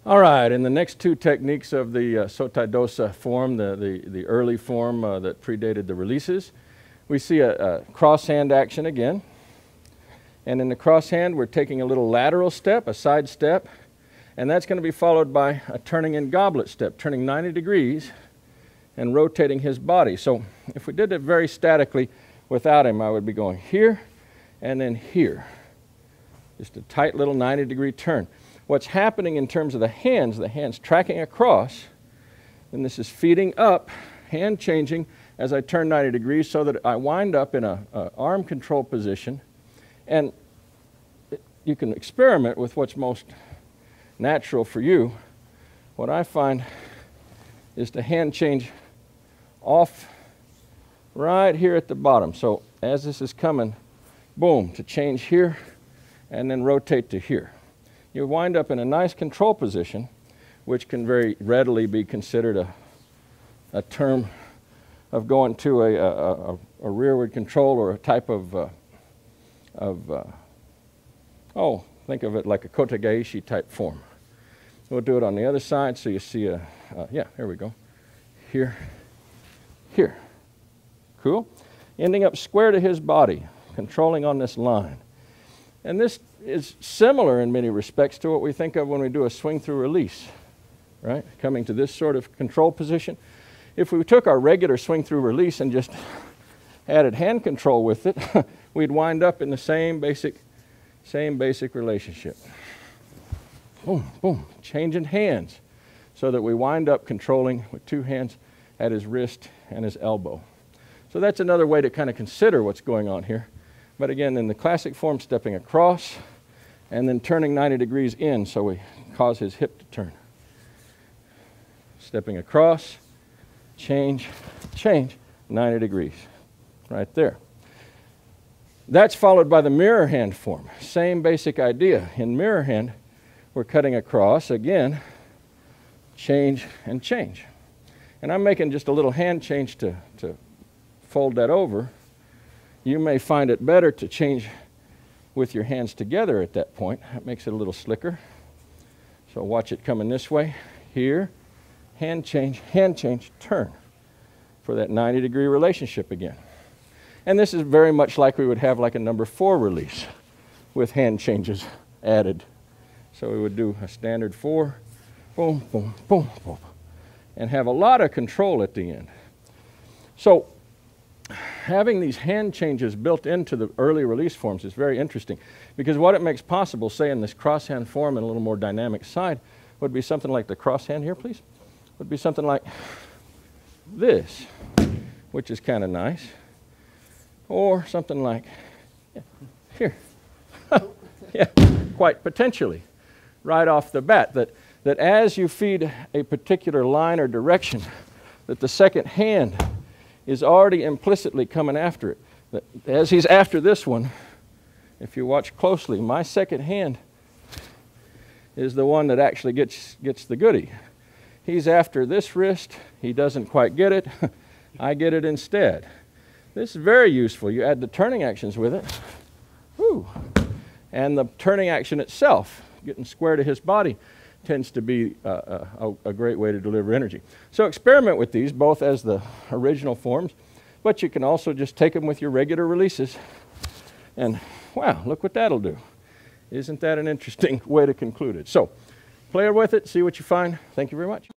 All right, in the next two techniques of the Sotai Dosa form, the early form that predated the releases, we see a cross hand action again. And in the cross hand, we're taking a little lateral step, a side step, and that's going to be followed by a turning in goblet step, turning 90 degrees and rotating his body. So if we did it very statically without him, I would be going here and then here. Just a tight little 90-degree turn. What's happening in terms of the hands tracking across, and this is feeding up, hand changing as I turn 90 degrees so that I wind up in a arm control position. And you can experiment with what's most natural for you. What I find is to hand change off right here at the bottom. So as this is coming, boom, to change here and then rotate to here. You wind up in a nice control position, which can very readily be considered a term of going to a rearward control or a type of think of it like a kotegaishi type form. We'll do it on the other side so you see yeah, here we go. Here, here. Cool? Ending up square to his body, controlling on this line. And this is similar in many respects to what we think of when we do a swing through release, right? Coming to this sort of control position. If we took our regular swing through release and just added hand control with it, we'd wind up in the same basic relationship. Boom, boom, changing hands so that we wind up controlling with two hands at his wrist and his elbow. So that's another way to kind of consider what's going on here. But again, in the classic form, stepping across and then turning 90 degrees in so we cause his hip to turn. Stepping across, change, 90 degrees, right there. That's followed by the mirror hand form. Same basic idea. In mirror hand, we're cutting across, again, change and change. And I'm making just a little hand change to fold that over. You may find it better to change with your hands together at that point. That makes it a little slicker. So watch it coming this way. Here, hand change, turn for that 90-degree relationship again. And this is very much like we would have like a number 4 release with hand changes added. So we would do a standard 4, boom, boom, boom, boom, and have a lot of control at the end. So having these hand changes built into the early release forms is very interesting because what it makes possible, say in this cross hand form and a little more dynamic side, would be something like the cross hand here, please, would be something like this, which is kind of nice, or something like here. Yeah, quite potentially, right off the bat, that as you feed a particular line or direction, that the second hand is already implicitly coming after it. That as he's after this one, if you watch closely, my second hand is the one that actually gets the goodie. He's after this wrist, he doesn't quite get it, I get it instead. This is very useful. You add the turning actions with it, whoo, and the turning action itself, getting square to his body, tends to be a great way to deliver energy. So experiment with these, both as the original forms, but you can also just take them with your regular releases, and wow, look what that'll do. Isn't that an interesting way to conclude it? So play with it, see what you find. Thank you very much.